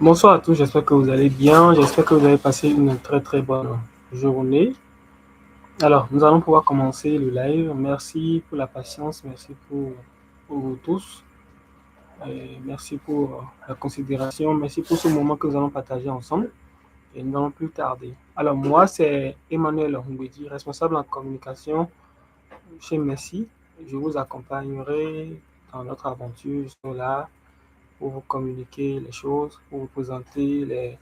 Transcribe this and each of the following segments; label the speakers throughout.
Speaker 1: Bonsoir à tous, j'espère que vous allez bien. J'espère que vous avez passé une très très bonne journée. Alors, nous allons pouvoir commencer le live. Merci pour la patience, merci pour vous tous. Et merci pour la considération, merci pour ce moment que nous allons partager ensemble. Et nous n'allons plus tarder. Alors, moi, c'est Emmanuel Hungwedi, responsable en communication chez Messi. Je vous accompagnerai dans notre aventure. Je serai là pour vous communiquer les choses, pour vous présenter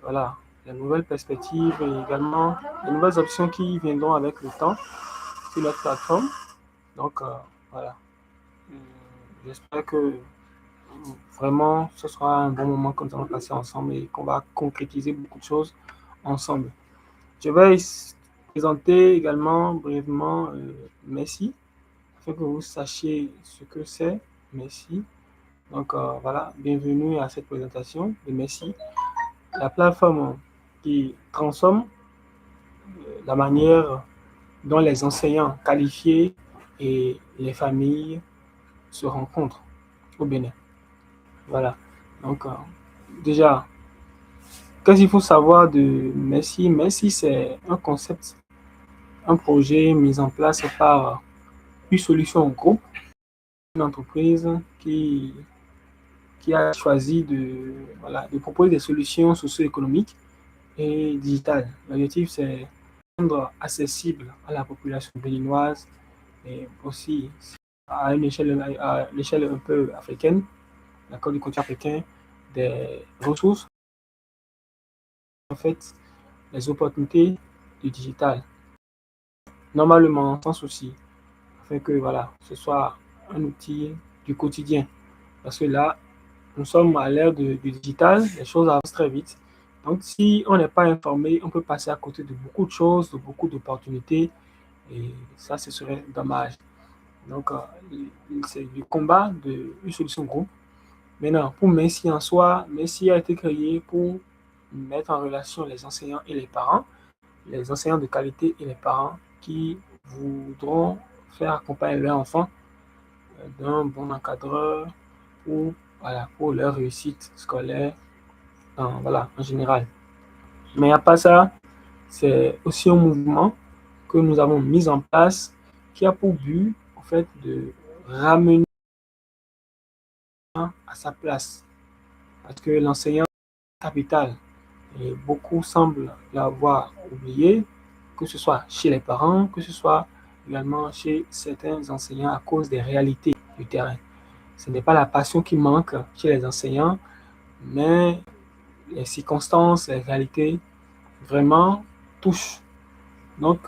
Speaker 1: voilà, les nouvelles perspectives et également les nouvelles options qui viendront avec le temps sur notre plateforme. Donc, voilà. Euh, J'espère que vraiment ce sera un bon moment que nous allons passer ensemble et qu'on va concrétiser beaucoup de choses ensemble. Je vais présenter également brièvement Messi, afin que vous sachiez ce que c'est Messi. Donc, voilà, bienvenue à cette présentation de Messi, la plateforme qui transforme la manière dont les enseignants qualifiés et les familles se rencontrent au Bénin. Voilà. Donc, déjà, qu'est-ce qu'il faut savoir de Messi? Messi, c'est un concept, un projet mis en place par une solution groupe, une entreprise qui a choisi voilà, de proposer des solutions socio-économiques et digitales. L'objectif, c'est rendre accessible à la population béninoise et aussi à l'échelle un peu africaine, d'accord, du continent africain, des ressources, en fait, les opportunités du digital, normalement, sans souci, afin que, voilà, ce soit un outil du quotidien. Parce que là, nous sommes à l'ère du digital, les choses avancent très vite. Donc, si on n'est pas informé, on peut passer à côté de beaucoup de choses, de beaucoup d'opportunités, et ça, ce serait dommage. Donc, c'est du combat d'une solution groupe. Maintenant, pour Messi en soi, Messi a été créé pour mettre en relation les enseignants et les parents, les enseignants de qualité et les parents qui voudront faire accompagner leur enfant d'un bon encadreur pour, voilà, pour leur réussite scolaire voilà, en général. Mais à part ça, c'est aussi un mouvement que nous avons mis en place qui a pour but, en fait, de ramener à sa place. Parce que l'enseignant est capital. Et beaucoup semblent l'avoir oublié, que ce soit chez les parents, que ce soit également chez certains enseignants à cause des réalités du terrain. Ce n'est pas la passion qui manque chez les enseignants, mais les circonstances, les réalités vraiment touchent. Donc,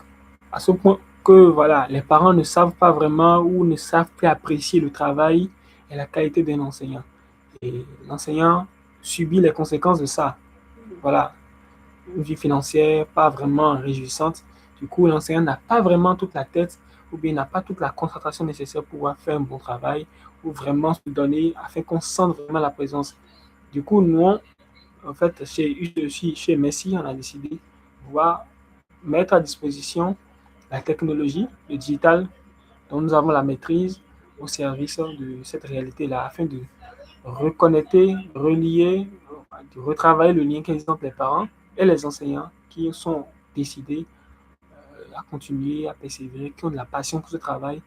Speaker 1: à ce point que voilà, les parents ne savent pas vraiment ou ne savent plus apprécier le travail et la qualité d'un enseignant. Et l'enseignant subit les conséquences de ça. Voilà, une vie financière pas vraiment réjouissante. Du coup, l'enseignant n'a pas vraiment toute la tête ou bien n'a pas toute la concentration nécessaire pour pouvoir faire un bon travail ou vraiment se donner afin qu'on sente vraiment la présence. Du coup, nous, en fait, chez Messi, on a décidé de pouvoir mettre à disposition la technologie, le digital, dont nous avons la maîtrise au service de cette réalité-là, afin de reconnecter, relier, de retravailler le lien qu'existe entre les parents et les enseignants qui sont décidés à continuer, à persévérer, qui ont de la passion pour ce travail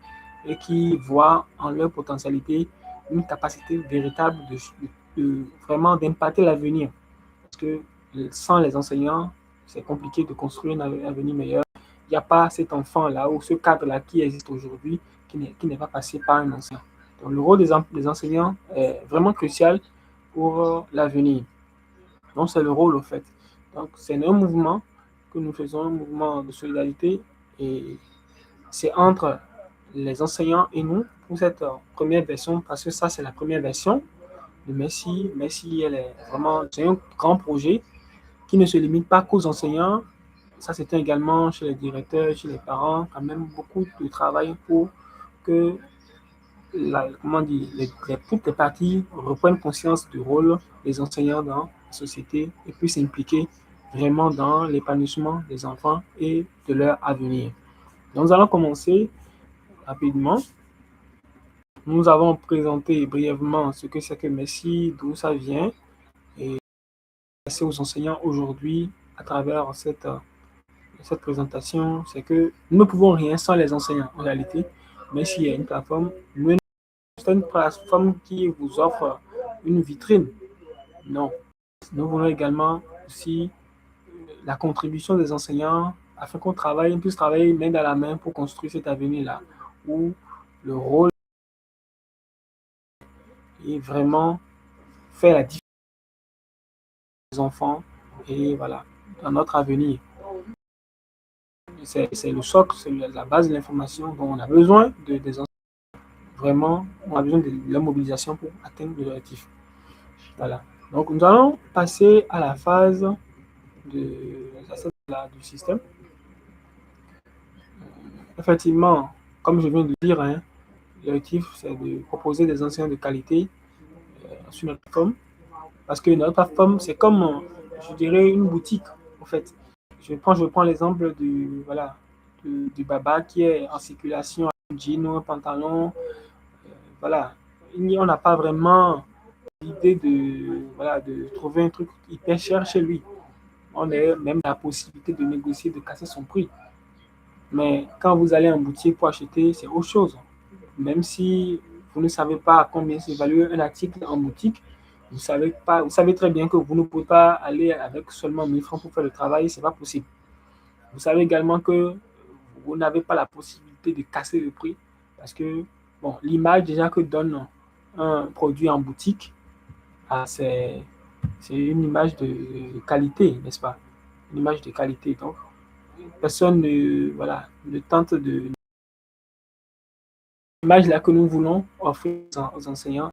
Speaker 1: et qui voient en leur potentialité une capacité véritable vraiment d'impacter l'avenir. Parce que sans les enseignants, c'est compliqué de construire un avenir meilleur. Il n'y a pas cet enfant-là ou ce cadre-là qui existe aujourd'hui qui n'est pas passé par un enseignant. Donc, le rôle des enseignants est vraiment crucial pour l'avenir. Donc, c'est le rôle, au fait. Donc, c'est un mouvement que nous faisons, un mouvement de solidarité, et c'est entre les enseignants et nous pour cette première version, parce que ça, c'est la première version de Messi. Messi, elle est vraiment, c'est un grand projet qui ne se limite pas qu'aux enseignants. Ça, c'était également chez les directeurs, chez les parents, quand même beaucoup de travail pour que comment dire, toutes les parties reprennent conscience du rôle des enseignants dans la société et puissent s'impliquer vraiment dans l'épanouissement des enfants et de leur avenir. Donc, nous allons commencer rapidement. Nous avons présenté brièvement ce que c'est que Messi, d'où ça vient, et passer aux enseignants aujourd'hui à travers cette présentation, c'est que nous ne pouvons rien sans les enseignants en réalité, mais s'il y a une plateforme, c'est une plateforme qui vous offre une vitrine. Non. Nous voulons également aussi la contribution des enseignants afin qu'on puisse travailler main dans la main pour construire cet avenir-là, où le rôle est vraiment faire la différence des enfants et voilà, dans notre avenir. C'est le socle, c'est la base de l'information dont on a besoin des enseignants. Vraiment, on a besoin de leur mobilisation pour atteindre l'objectif. Voilà. Donc, nous allons passer à la phase du système. Effectivement, comme je viens de dire, hein, l'objectif, c'est de proposer des enseignants de qualité sur notre plateforme. Parce que notre plateforme, c'est comme, je dirais, une boutique, en fait. Je prends l'exemple voilà, du baba qui est en circulation, un jean ou un pantalon. Voilà. On n'a pas vraiment l'idée voilà, de trouver un truc hyper cher chez lui. On a même la possibilité de négocier, de casser son prix. Mais quand vous allez en boutique pour acheter, c'est autre chose. Même si vous ne savez pas à combien s'évalue un article en boutique, vous savez très bien que vous ne pouvez pas aller avec seulement 1000 francs pour faire le travail, c'est pas possible. Vous savez également que vous n'avez pas la possibilité de casser le prix parce que bon, l'image déjà que donne un produit en boutique, c'est une image de qualité, n'est-ce pas? Une image de qualité. Donc, personne voilà, ne tente de l'image là que nous voulons offrir aux enseignants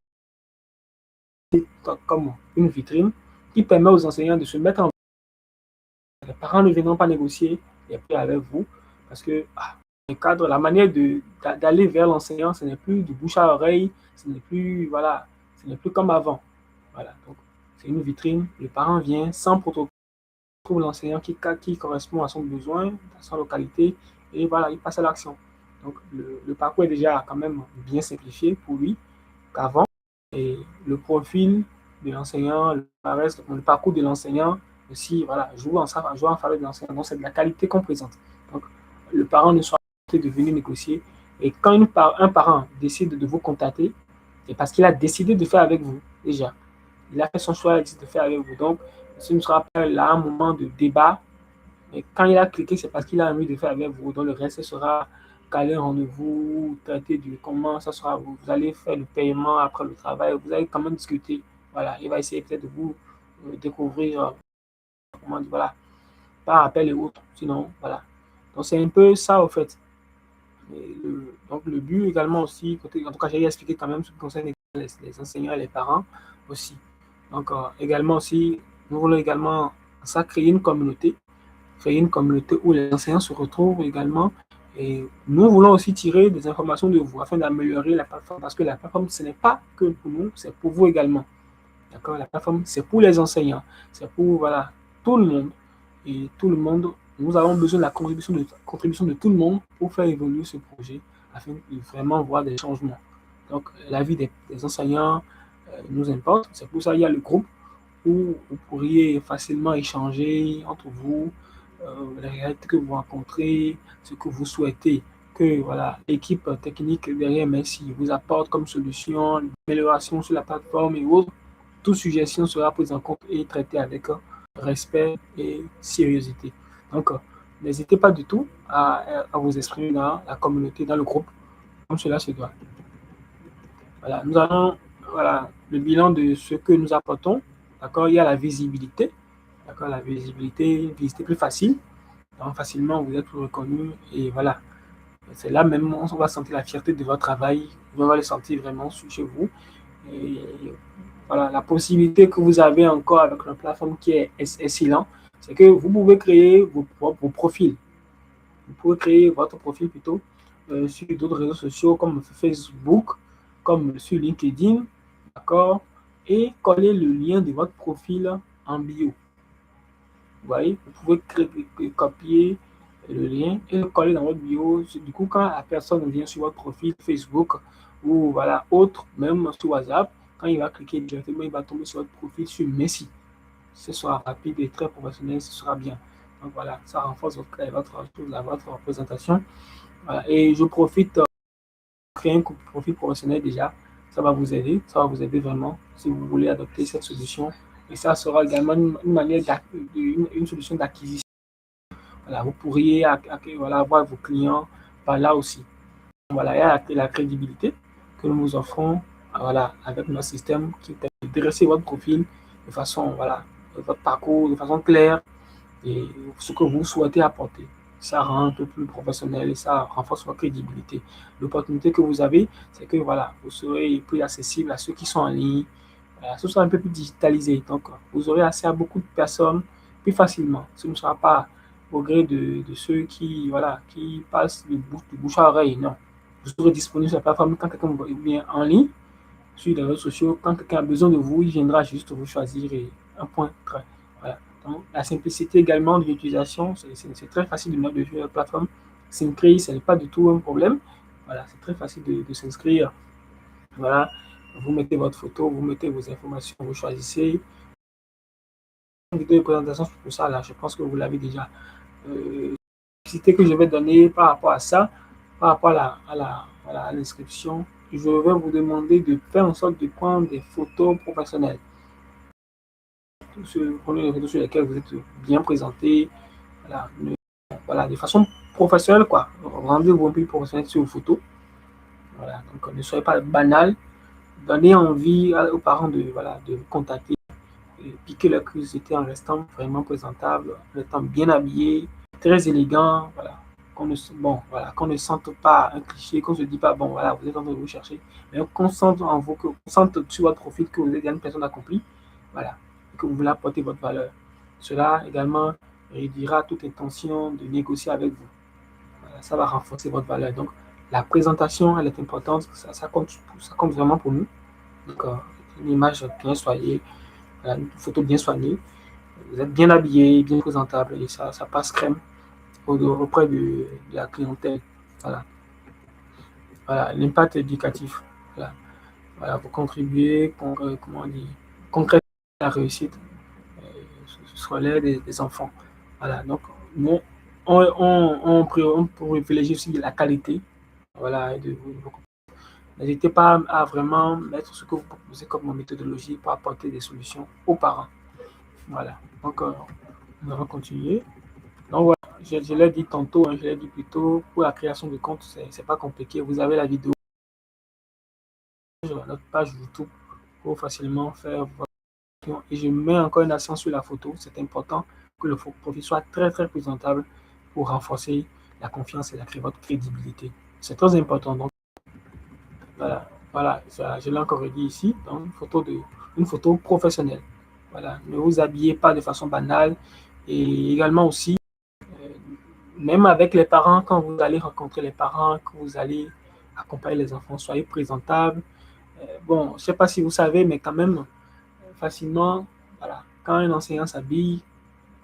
Speaker 1: comme une vitrine qui permet aux enseignants de se mettre en. Les parents ne viendront pas négocier les prix avec vous parce que le cadre, la manière d'aller vers l'enseignant, ce n'est plus du bouche à oreille, ce n'est plus, voilà, ce n'est plus comme avant. Voilà, donc c'est une vitrine, le parent vient sans protocole, trouve l'enseignant qui correspond à son besoin, à sa localité, et voilà, il passe à l'action. Donc le parcours est déjà quand même bien simplifié pour lui qu'avant. Et le profil de l'enseignant, le parcours de l'enseignant aussi, voilà, joue en faveur de l'enseignant. Donc, c'est de la qualité qu'on présente. Donc, le parent ne soit pas de venir négocier. Et quand un parent décide de vous contacter, c'est parce qu'il a décidé de faire avec vous, déjà. Il a fait son choix, il a décidé de faire avec vous. Donc, ce ne sera pas là un moment de débat. Mais quand il a cliqué, c'est parce qu'il a envie de faire avec vous. Donc, le reste sera caler un rendez-vous, traiter du comment ça sera, vous allez faire le paiement après le travail, vous allez quand même discuter. Voilà, il va essayer peut-être de vous découvrir, comment dire, voilà, par appel et autres. Sinon, voilà. Donc, c'est un peu ça, au fait. Donc, le but également aussi, en tout cas, j'ai expliqué quand même ce qui concerne les enseignants et les parents aussi. Donc, également aussi, nous voulons également ça créer une communauté où les enseignants se retrouvent également. Et nous voulons aussi tirer des informations de vous afin d'améliorer la plateforme parce que la plateforme, ce n'est pas que pour nous, c'est pour vous également. D'accord? La plateforme, c'est pour les enseignants, c'est pour voilà, tout le monde. Et tout le monde, nous avons besoin de la contribution de tout le monde pour faire évoluer ce projet afin de vraiment voir des changements. Donc, l'avis des enseignants nous importe. C'est pour ça qu'il y a le groupe où vous pourriez facilement échanger entre vous, les réalités que vous rencontrez, ce que vous souhaitez que voilà, l'équipe technique derrière Messi vous apporte comme solution, amélioration sur la plateforme et autres. Toute suggestion sera prise en compte et traitée avec respect et sérieuxité. Donc, n'hésitez pas du tout à vous exprimer dans la communauté, dans le groupe, comme cela se doit. Voilà, nous allons, voilà, le bilan de ce que nous apportons. D'accord, il y a la visibilité. D'accord, la visibilité, une visibilité plus facile. Donc, facilement, vous êtes reconnu et voilà. C'est là même on va sentir la fierté de votre travail. On va le sentir vraiment chez vous. Et voilà, la possibilité que vous avez encore avec la plateforme qui est excellent, c'est que vous pouvez créer vos profils. Vous pouvez créer votre profil plutôt sur d'autres réseaux sociaux comme Facebook, comme sur LinkedIn, d'accord, et coller le lien de votre profil en bio. Vous voyez, vous pouvez copier le lien et le coller dans votre bio. Du coup, quand la personne vient sur votre profil Facebook ou voilà, autre, même sur WhatsApp, quand il va cliquer directement, il va tomber sur votre profil sur Messi. ce sera rapide et très professionnel, ce sera bien. Donc voilà, ça renforce votre présentation. Voilà. Et je profite de créer un profil professionnel déjà. Ça va vous aider vraiment si vous voulez adopter cette solution. Et ça sera également une manière une solution d'acquisition. Voilà, vous pourriez voilà, avoir vos clients par là aussi. Voilà, il y a la crédibilité que nous vous offrons voilà, avec notre système qui permet de dresser votre profil de façon, voilà, votre parcours de façon claire et ce que vous souhaitez apporter. Ça rend un peu plus professionnel et ça renforce votre crédibilité. L'opportunité que vous avez, c'est que voilà, vous serez plus accessible à ceux qui sont en ligne. Voilà, ce sera un peu plus digitalisé. Donc, vous aurez accès à beaucoup de personnes plus facilement. Ce ne sera pas au gré de ceux qui, voilà, qui passent du bouche à oreille. Non. Vous serez disponible sur la plateforme quand quelqu'un vient en ligne, sur les réseaux sociaux. Quand quelqu'un a besoin de vous, il viendra juste vous choisir et un point. Voilà. Donc, la simplicité également de l'utilisation, c'est très facile de mettre de jouer la plateforme. S'inscrire, ce n'est pas du tout un problème. Voilà, c'est très facile de s'inscrire. Voilà, vous mettez votre photo, vous mettez vos informations, vous choisissez. Une vidéo de présentation pour ça, là, je pense que vous l'avez déjà. Cité que je vais donner par rapport à ça, par rapport à l'inscription, je vais vous demander de faire en sorte de prendre des photos professionnelles. Prenez les photos sur lesquelles vous êtes bien présenté, voilà, voilà, de façon professionnelle, quoi. Rendez-vous un peu professionnel sur vos photos. Voilà, donc ne soyez pas banal. Donnez envie aux parents de, voilà, de vous contacter, et piquer leur curiosité en restant vraiment présentable, en étant bien habillé, très élégant, voilà. Qu'on ne sente pas un cliché, qu'on ne se dit pas, bon, voilà, vous êtes en train de vous chercher, mais qu'on sente en vous, qu'on sente sur votre profil que vous êtes une personne accomplie, voilà, et que vous voulez apporter votre valeur. Cela également réduira toute intention de négocier avec vous. Voilà, ça va renforcer votre valeur. Donc, la présentation, elle est importante, ça compte vraiment pour nous. Donc, une image bien soignée, une photo bien soignée, vous êtes bien habillé, bien présentable, et ça passe crème auprès de la clientèle. Voilà, voilà l'impact éducatif. Voilà. Voilà, vous contribuez comment dire, concrètement à la réussite scolaire des enfants. Voilà, donc nous, on privilégie aussi la qualité. Voilà, n'hésitez pas à vraiment mettre ce que vous proposez comme méthodologie pour apporter des solutions aux parents. Voilà, donc on va continuer. Donc voilà, je l'ai dit tantôt, hein, je l'ai dit plus tôt, pour la création de compte, c'est pas compliqué. Vous avez la vidéo sur notre page YouTube pour facilement faire votre vidéo. Et je mets encore une accent sur la photo. C'est important que le profil soit très très présentable pour renforcer la confiance et votre crédibilité. C'est très important. Donc voilà, voilà, je l'ai encore dit ici, donc une photo professionnelle. Voilà, ne vous habillez pas de façon banale et également aussi même avec les parents, quand vous allez rencontrer les parents, quand vous allez accompagner les enfants, soyez présentable. Bon, je ne sais pas si vous savez, mais quand même, facilement, voilà, quand un enseignant s'habille,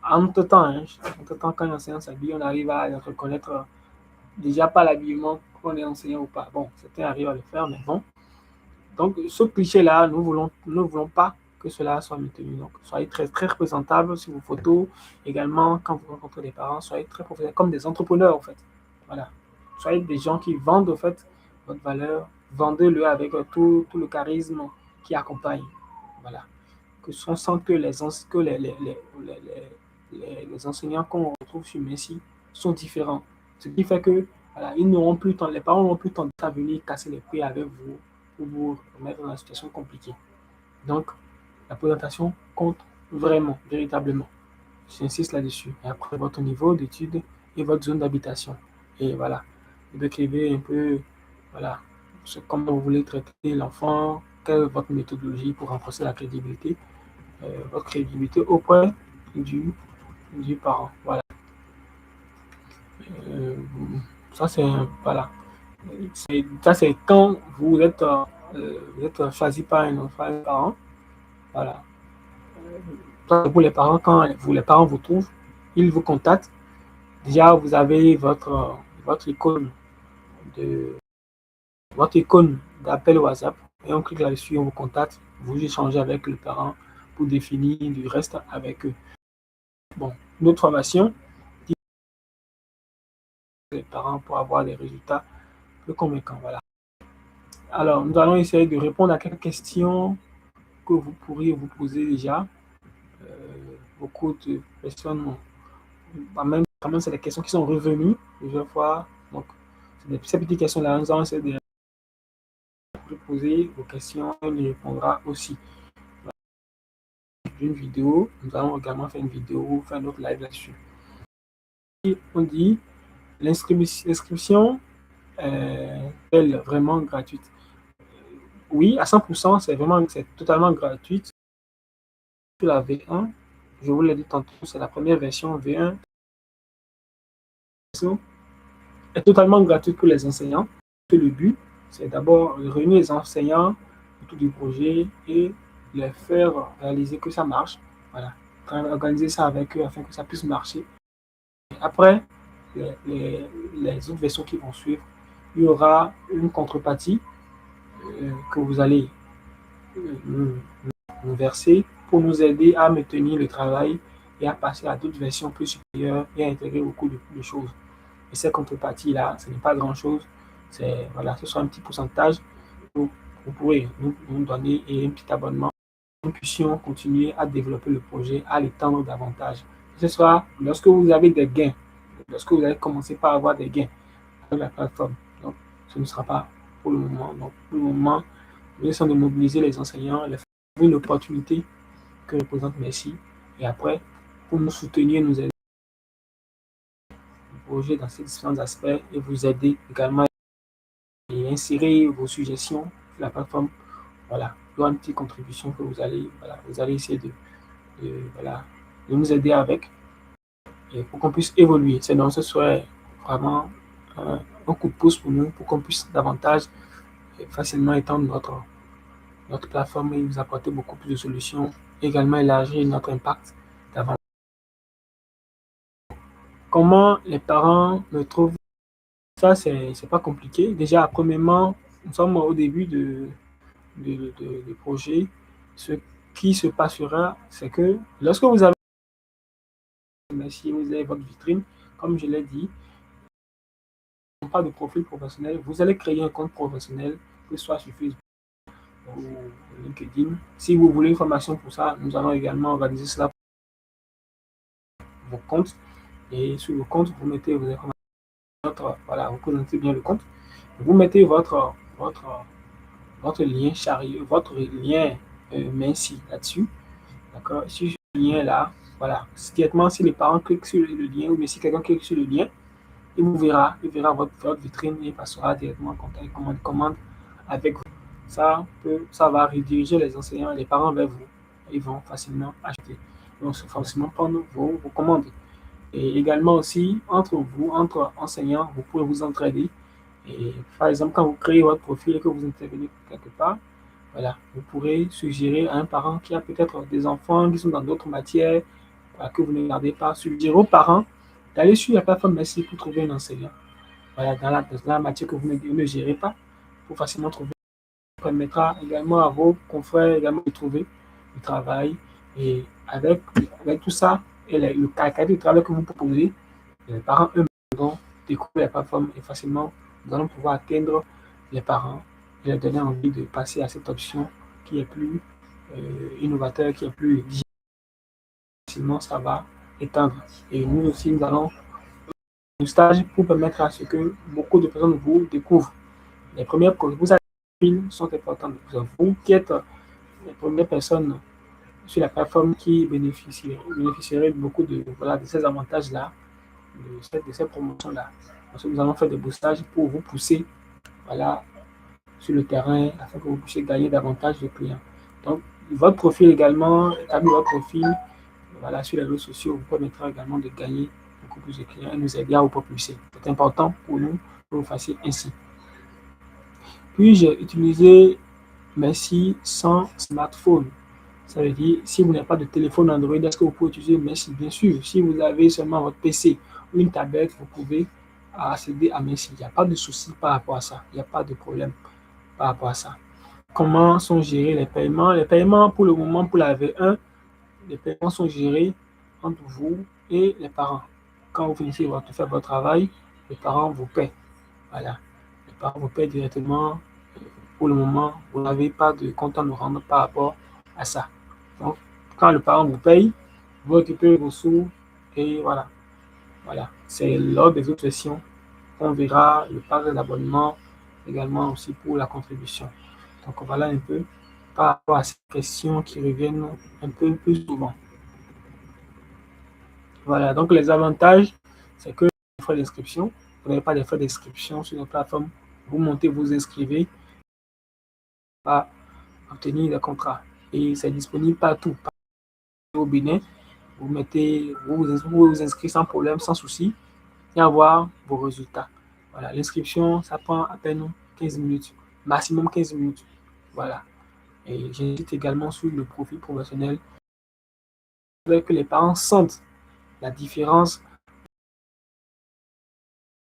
Speaker 1: entre-temps, hein, entre-temps, quand un enseignant s'habille, on arrive à reconnaître déjà pas l'habillement qu'on est enseignant ou pas. Bon, certains arrivent à le faire, mais bon. Donc, ce cliché-là, nous ne voulons pas que cela soit maintenu. Donc, soyez très, très représentable sur vos photos. Également, quand vous rencontrez des parents, soyez très professionnels, comme des entrepreneurs, en fait. Voilà. Soyez des gens qui vendent, en fait, votre valeur. Vendez-le avec tout le charisme qui accompagne. Voilà. Que on sent que les enseignants qu'on retrouve sur Messi sont différents. Ce qui fait que voilà, ils n'auront plus le temps, les parents n'auront plus le temps de venir casser les prix avec vous pour vous mettre dans une situation compliquée. Donc, la présentation compte vraiment, véritablement. J'insiste là-dessus. Et après, votre niveau d'études et votre zone d'habitation. Et voilà, vous décrivez un peu, voilà, comment vous voulez traiter l'enfant, quelle est votre méthodologie pour renforcer la crédibilité, votre crédibilité auprès du, du parent. Voilà. Euh, ça, c'est, voilà. Ça, c'est quand vous êtes choisi par un parent. Voilà. Pour les parents, quand les parents vous trouvent, ils vous contactent. Déjà, vous avez votre icône de votre icône d'appel WhatsApp et on clique là-dessus, on vous contacte, vous échangez avec le parent, pour définir du reste avec eux. Bon, notre formation, les parents pour avoir des résultats plus convaincants. Voilà. Alors, nous allons essayer de répondre à quelques questions que vous pourriez vous poser déjà. Beaucoup de personnes, quand même, c'est des questions qui sont revenues plusieurs fois. Donc, ces petites questions-là, nous allons essayer de poser vos questions, on y répondra aussi. Une vidéo, nous allons également faire une vidéo, faire notre live là-dessus. On dit l'inscription est vraiment gratuite. Oui, à 100%, c'est totalement gratuit. La V1, je vous l'ai dit tantôt, c'est la première version V1 est totalement gratuite pour les enseignants. Le but, c'est d'abord de réunir les enseignants autour du projet et les faire réaliser que ça marche. Voilà, organiser ça avec eux afin que ça puisse marcher. Après, les autres versions qui vont suivre, il y aura une contrepartie que vous allez nous verser pour nous aider à maintenir le travail et à passer à d'autres versions plus supérieures et à intégrer beaucoup de choses. Et cette contrepartie-là, ce n'est pas grand-chose. Voilà, ce sera un petit pourcentage que vous pourrez nous donner et un petit abonnement pour que nous puissions continuer à développer le projet, à l'étendre davantage. Ce sera lorsque vous avez des gains, lorsque vous allez commencer par avoir des gains avec la plateforme. Donc, ce ne sera pas pour le moment. Donc, pour le moment, nous essayons de mobiliser les enseignants, les faire trouver l'opportunité que représente Merci. Et après, pour nous soutenir, nous aider le projet dans ces différents aspects et vous aider également et insérer vos suggestions sur la plateforme. Voilà, il y aura une petite contribution que vous allez essayer de nous aider avec et pour qu'on puisse évoluer. Sinon, ce serait vraiment un coup de pouce pour nous, pour qu'on puisse davantage et facilement étendre notre plateforme et vous apporter beaucoup plus de solutions, également élargir notre impact davantage. Comment les parents me trouvent? Ça, c'est pas compliqué. Déjà, premièrement, nous sommes au début du projet. Ce qui se passera, c'est que lorsque vous avez votre vitrine, comme je l'ai dit, pas de profil professionnel, vous allez créer un compte professionnel, que ce soit sur Facebook ou LinkedIn. Si vous voulez une formation pour ça, nous allons également organiser cela pour vos comptes. Et sur le compte, vous mettez vos informations, voilà, vous présentez bien le compte. Vous mettez votre lien chariot, votre lien Merci là-dessus. D'accord? Sur ce lien-là, voilà. Directement, si les parents cliquent sur le lien ou si quelqu'un clique sur le lien, il verra votre vitrine et il passera directement en contact commande avec vous. Ça va rediriger les enseignants, les parents vers vous. Ils vont facilement acheter. Ils vont facilement prendre vos commandes. Et également aussi, entre enseignants, vous pouvez vous entraider. Et par exemple, quand vous créez votre profil et que vous intervenez quelque part, voilà, vous pourrez suggérer à un parent qui a peut-être des enfants qui sont dans d'autres matières que vous ne regardez pas, suggérer aux parents d'aller sur la plateforme Merci pour trouver un enseignant. Voilà, dans la matière que vous ne gérez pas, pour facilement trouver. Ça permettra également à vos confrères également de trouver du travail. Et avec tout ça, et le caractère du travail que vous proposez, les parents eux-mêmes vont découvrir la plateforme et facilement, nous allons pouvoir atteindre les parents et leur donner envie de passer à cette option qui est plus innovateur, qui est plus digital. Facilement, ça va étendre. Et nous aussi, nous allons un stage pour permettre à ce que beaucoup de personnes vous découvrent. Les premières vous sont importantes. Vous qui êtes les premières personnes sur la plateforme qui bénéficieraient beaucoup de ces avantages-là, de ces promotions-là. Parce que nous allons faire des boostages pour vous pousser voilà, sur le terrain afin que vous puissiez gagner davantage de clients. Donc, votre profil également, établir votre profil voilà, sur les réseaux sociaux vous permettra également de gagner beaucoup plus de clients et nous aider à vous propulser. C'est important pour nous que vous fassiez ainsi. Puis-je utiliser Merci sans smartphone? Ça veut dire, si vous n'avez pas de téléphone Android, est-ce que vous pouvez utiliser Merci? Bien sûr, si vous avez seulement votre PC ou une tablette, vous pouvez accéder à Merci. Il n'y a pas de souci par rapport à ça. Il n'y a pas de problème par rapport à ça. comment sont gérés les paiements. Les paiements, pour le moment, pour la V1, les paiements sont gérés entre vous et les parents. Quand vous finissez de faire votre travail, les parents vous paient. Voilà. Les parents vous paient directement. Pour le moment, vous n'avez pas de compte à nous rendre par rapport à ça. Donc, quand le parent vous paye, vous récupérez vos sous et voilà. Voilà. C'est lors des autres sessions qu'on verra le parc d'abonnement également aussi pour la contribution. Donc, voilà un peu par rapport à ces questions qui reviennent un peu plus souvent. Voilà, donc les avantages, c'est que les frais d'inscription, vous n'avez pas de frais d'inscription sur la plateforme. Vous montez, vous inscrivez, à obtenir des contrats. Et c'est disponible partout. Au Bénin, vous vous inscrivez sans problème, sans souci, et avoir vos résultats. Voilà, l'inscription, ça prend à peine 15 minutes, maximum 15 minutes. Voilà. Et j'insiste également sur le profil professionnel, que les parents sentent la différence.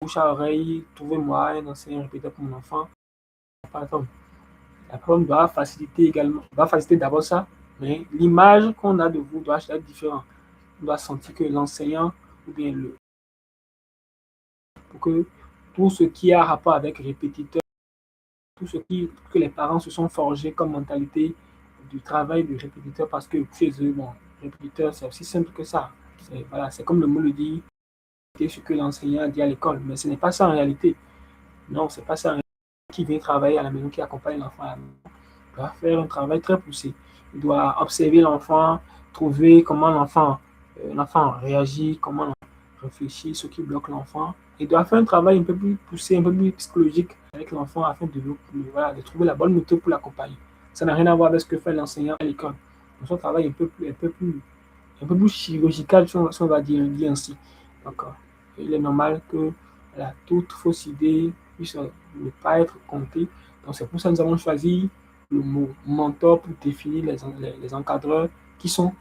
Speaker 1: Bouche à oreille, trouvez-moi un enseignant répéteur pour mon enfant. La plateforme doit faciliter également, va faciliter d'abord ça, mais l'image qu'on a de vous doit être différente. On doit sentir que l'enseignant, ou bien pour que tout ce qui a rapport avec répétiteur, tout ce que les parents se sont forgés comme mentalité du travail du répétiteur, parce que chez eux, bon, répétiteur, c'est aussi simple que ça. C'est voilà, c'est comme le mot le dit, c'est ce que l'enseignant dit à l'école, mais ce n'est pas ça en réalité. Non, c'est pas ça. Qui vient travailler à la maison, qui accompagne l'enfant à la maison, doit faire un travail très poussé. Il doit observer l'enfant, trouver comment l'enfant réagit, comment l'enfant réfléchit, ce qui bloque l'enfant. Il doit faire un travail un peu plus poussé, un peu plus psychologique avec l'enfant afin voilà, de trouver la bonne méthode pour l'accompagner. Ça n'a rien à voir avec ce que fait l'enseignant à l'école. Son travail est un peu plus chirurgical, si on va dire ainsi. Donc, il est normal que voilà, toute fausse idée puisse ne pas être comptée. Donc, c'est pour ça que nous avons choisi le mot mentor pour définir les encadreurs qui sont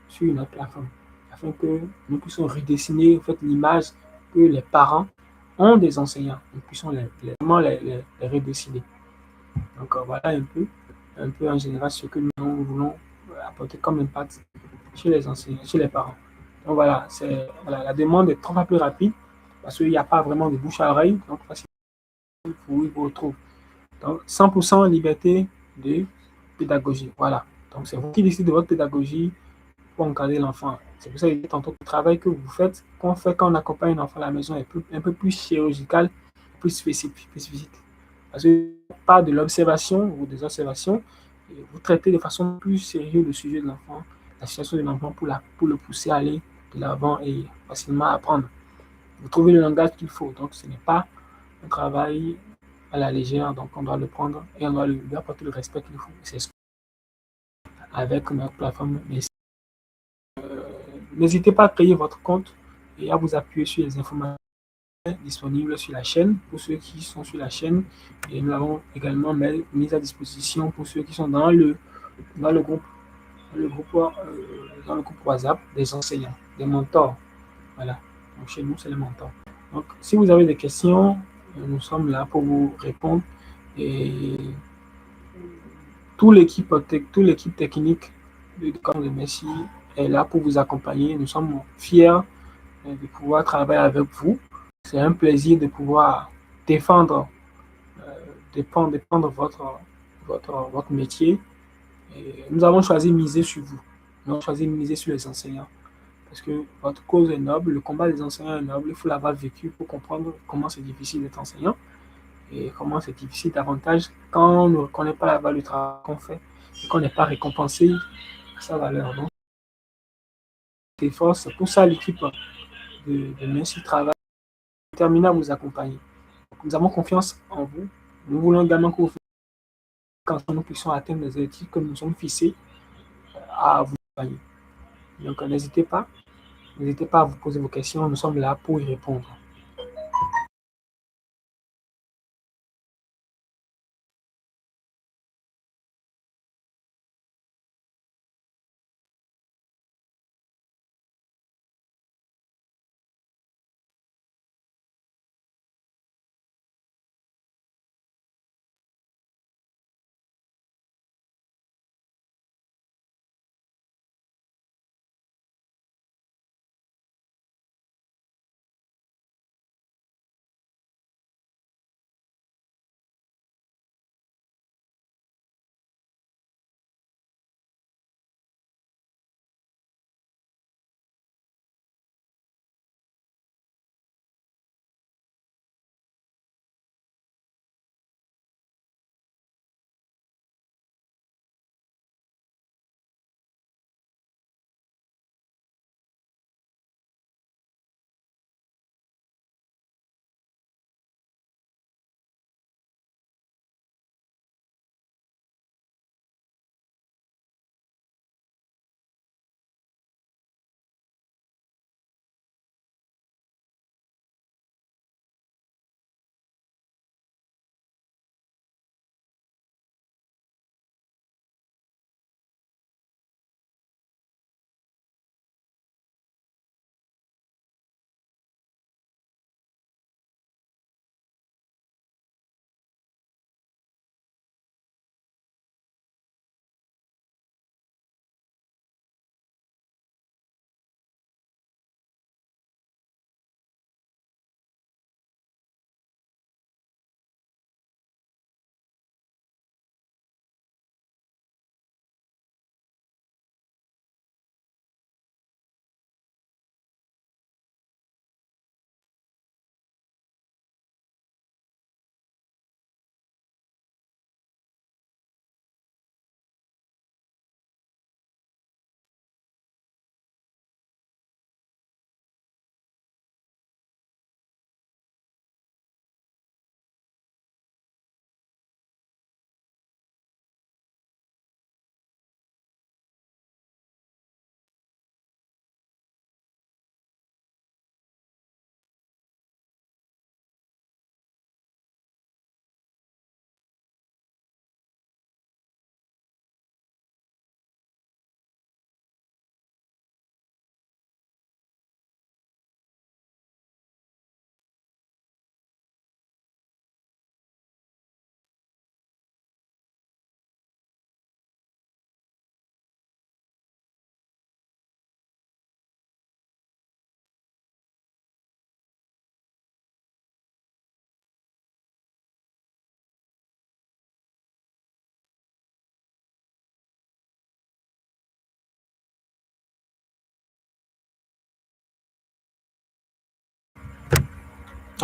Speaker 1: sur notre plateforme, afin que nous puissions redessiner en fait, l'image que les parents ont des enseignants. Nous puissions vraiment les redessiner. Donc, voilà un peu en général ce que nous voulons apporter comme impact chez les enseignants, chez les parents. Donc voilà, voilà, la demande est 3 fois plus rapide parce qu'il n'y a pas vraiment de bouche à oreille. Donc, facile pour vous retrouver. Donc, 100% liberté de pédagogie. Voilà. Donc, c'est vous qui décidez de votre pédagogie pour encadrer l'enfant. C'est pour ça que tantôt le travail que vous faites, qu'on fait quand on accompagne un enfant à la maison est un peu plus chirurgical, plus spécifique. Parce que pas de l'observation ou des observations, et vous traitez de façon plus sérieuse le sujet de l'enfant, la situation de l'enfant pour le pousser à aller de l'avant et facilement apprendre. Vous trouvez le langage qu'il faut. Donc, ce n'est pas un travail à la légère, donc on doit le prendre et on doit lui apporter le respect qu'il faut. C'est ce avec notre plateforme. N'hésitez pas à créer votre compte et à vous appuyer sur les informations disponibles sur la chaîne pour ceux qui sont sur la chaîne. Et nous l'avons également mis à disposition pour ceux qui sont dans le groupe, dans le groupe WhatsApp des enseignants, des mentors. Voilà. Donc chez nous, c'est les mentors. Donc, si vous avez des questions, nous sommes là pour vous répondre. Et toute l'équipe technique de Camp de Messi est là pour vous accompagner. Nous sommes fiers de pouvoir travailler avec vous. C'est un plaisir de pouvoir défendre, défendre votre métier. Et nous avons choisi de miser sur vous. Nous avons choisi de miser sur les enseignants. Parce que votre cause est noble, le combat des enseignants est noble. Il faut l'avoir vécu pour comprendre comment c'est difficile d'être enseignant et comment c'est difficile davantage quand on ne reconnaît pas la valeur du travail qu'on fait et qu'on n'est pas récompensé à sa valeur. Donc, c'est pour ça l'équipe de Merci Travail est déterminée à vous accompagner. Donc, nous avons confiance en vous. Nous voulons également que vous quand nous puissions atteindre les objectifs que nous sommes fixés à vous accompagner. Donc, n'hésitez pas à vous poser vos questions. Nous sommes là pour y répondre.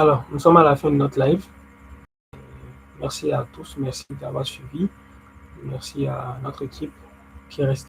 Speaker 1: Alors, nous sommes à la fin de notre live. Merci à tous, merci d'avoir suivi. Merci à notre équipe qui est restée.